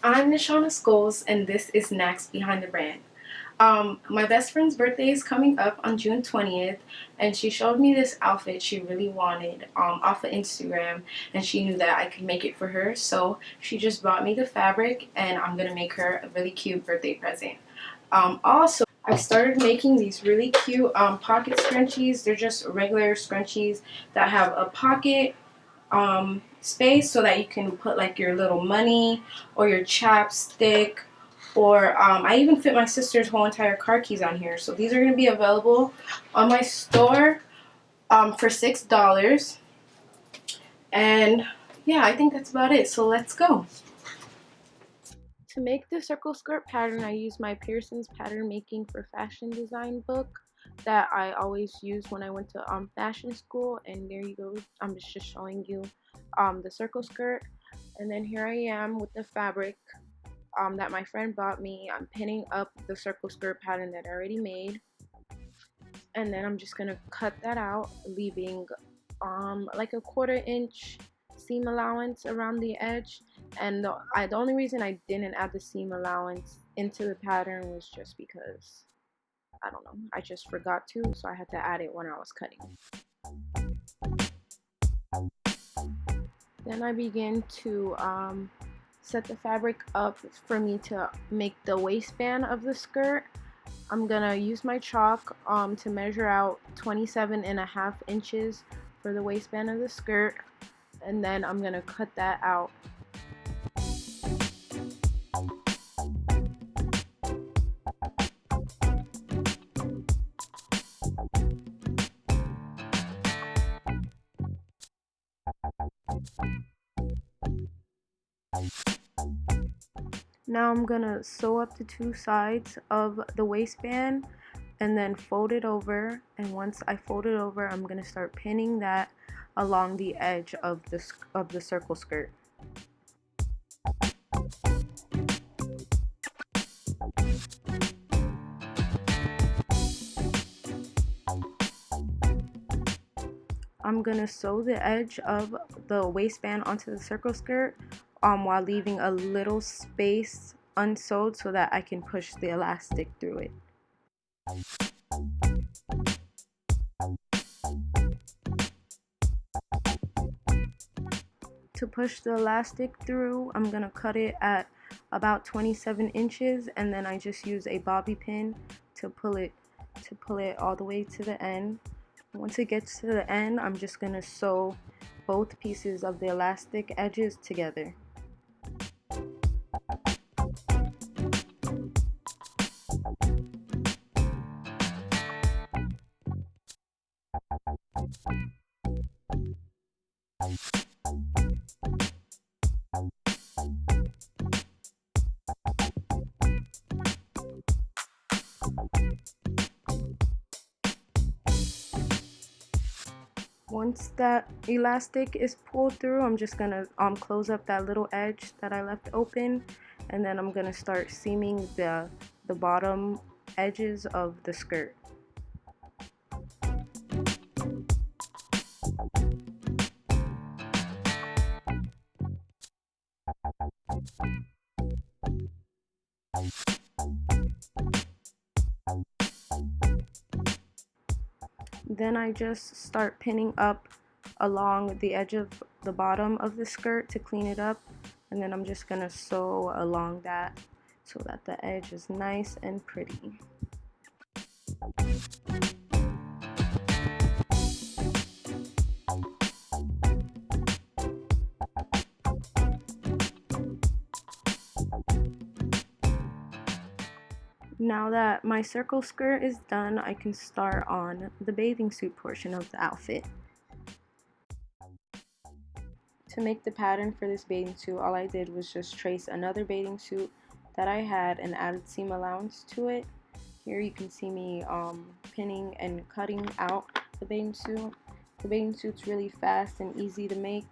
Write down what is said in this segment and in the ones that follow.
I'm Nhiseana Scholes, and this is Next Behind the Brand. My best friend's birthday is coming up on June 20th, and she showed me this outfit she really wanted off of Instagram, and she knew that I could make it for her, so she just bought me the fabric, and I'm going to make her a really cute birthday present. Also, I started making these really cute pocket scrunchies. They're just regular scrunchies that have a pocket space so that you can put like your little money or your chapstick, or I even fit my sister's whole entire car keys on here. So these are going to be available on my store for $6. And yeah, I think that's about it. So let's go. To make the circle skirt pattern, I use my Pearson's Pattern Making for Fashion Design book that I always use when I went to fashion school. And there you go. I'm just showing you the circle skirt. And then here I am with the fabric that my friend bought me. I'm pinning up the circle skirt pattern that I already made. And then I'm just going to cut that out, leaving like a 1/4 inch seam allowance around the edge. And the only reason I didn't add the seam allowance into the pattern was just because, I don't know, I just forgot to, so I had to add it when I was cutting. Then I begin to set the fabric up for me to make the waistband of the skirt. I'm gonna use my chalk to measure out 27.5 inches for the waistband of the skirt, and then I'm gonna cut that out. Now I'm gonna sew up the two sides of the waistband and then fold it over, and once I fold it over, I'm gonna start pinning that along the edge of the circle skirt. I'm gonna sew the edge of the waistband onto the circle skirt while leaving a little space unsewed so that I can push the elastic through it. To push the elastic through, I'm gonna cut it at about 27 inches, and then I just use a bobby pin to pull it all the way to the end. Once it gets to the end, I'm just gonna sew both pieces of the elastic edges together. Once that elastic is pulled through, I'm just gonna close up that little edge that I left open, and then I'm gonna start seaming the bottom edges of the skirt. Then I just start pinning up along the edge of the bottom of the skirt to clean it up, and then I'm just gonna sew along that so that the edge is nice and pretty. Now that my circle skirt is done, I can start on the bathing suit portion of the outfit. To make the pattern for this bathing suit, all I did was just trace another bathing suit that I had and added seam allowance to it. Here you can see me pinning and cutting out the bathing suit. The bathing suit's really fast and easy to make.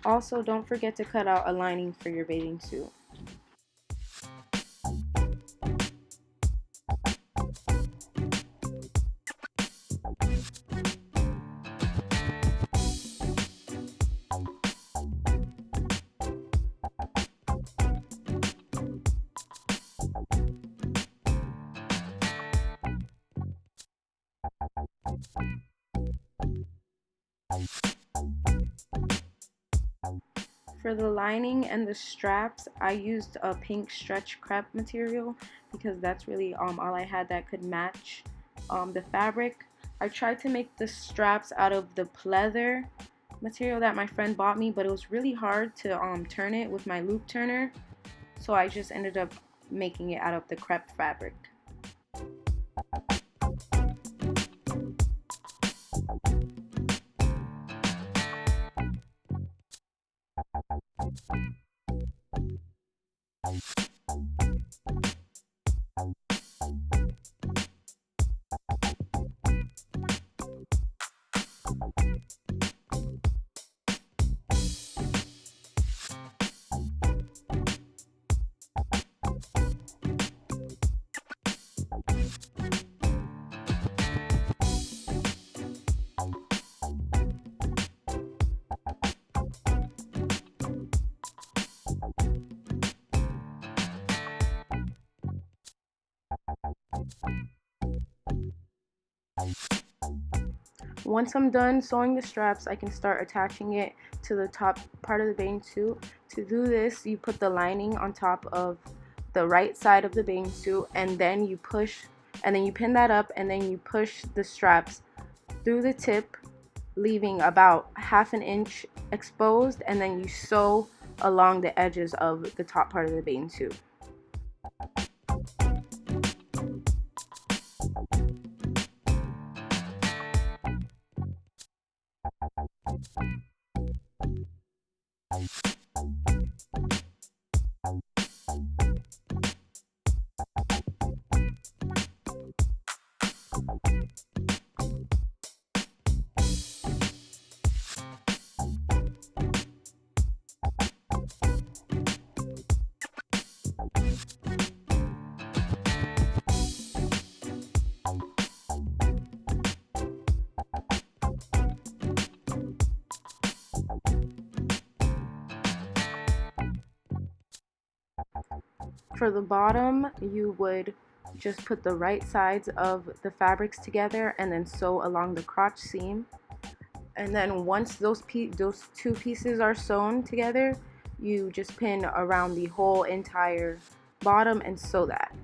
Also, don't forget to cut out a lining for your bathing suit. For the lining and the straps, I used a pink stretch crepe material because that's really all I had that could match the fabric. I tried to make the straps out of the pleather material that my friend bought me, but it was really hard to turn it with my loop turner, so I just ended up making it out of the crepe fabric. Once I'm done sewing the straps, I can start attaching it to the top part of the bathing suit. To do this, you put the lining on top of the right side of the bathing suit, and then you push, and then you pin that up, and then you push the straps through the tip, leaving about half an inch exposed, and then you sew along the edges of the top part of the bathing suit. For the bottom, you would just put the right sides of the fabrics together and then sew along the crotch seam. And then once those two pieces are sewn together, you just pin around the whole entire bottom and sew that.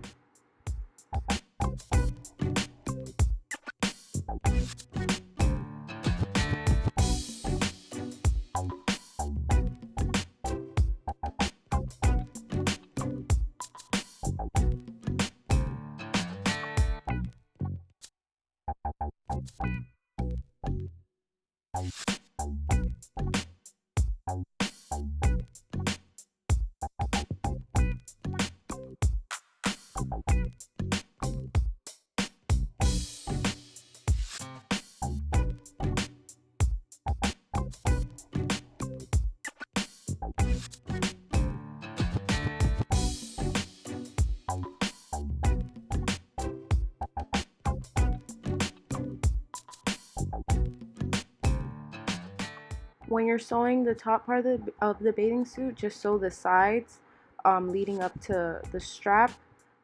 When you're sewing the top part of the bathing suit, just sew the sides leading up to the strap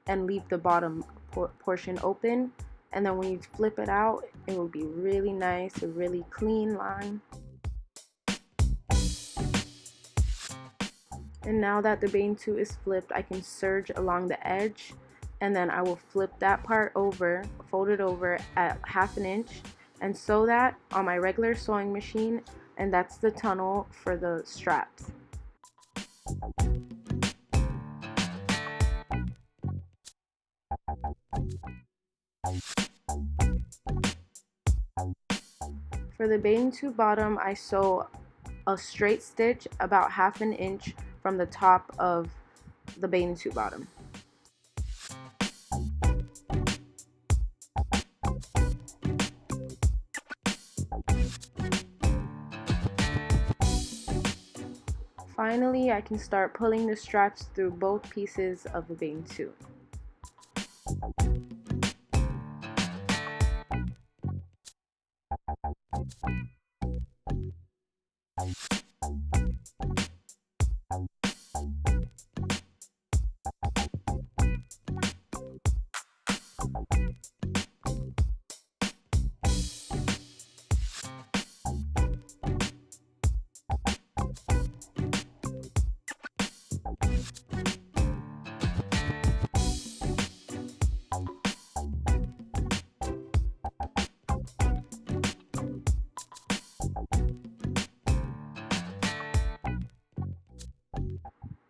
and leave the bottom portion open. And then when you flip it out, it will be really nice, a really clean line. And now that the bathing suit is flipped, I can serge along the edge, and then I will flip that part over, fold it over at half an inch, and sew that on my regular sewing machine, and that's the tunnel for the straps. For the bathing suit bottom, I sew a straight stitch about half an inch from the top of the bathing suit bottom. Finally, I can start pulling the straps through both pieces of the bathing suit.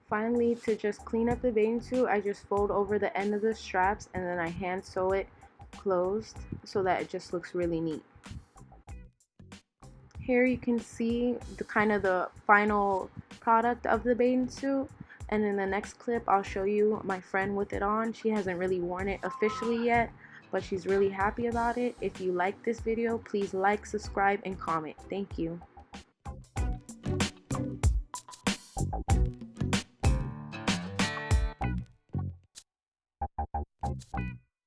Finally, to just clean up the bathing suit, I just fold over the end of the straps and then I hand sew it closed so that it just looks really neat. Here you can see the final product of the bathing suit, and in the next clip I'll show you my friend with it on. She hasn't really worn it officially yet, but she's really happy about it. If you like this video, please like, subscribe, and comment. Thank you.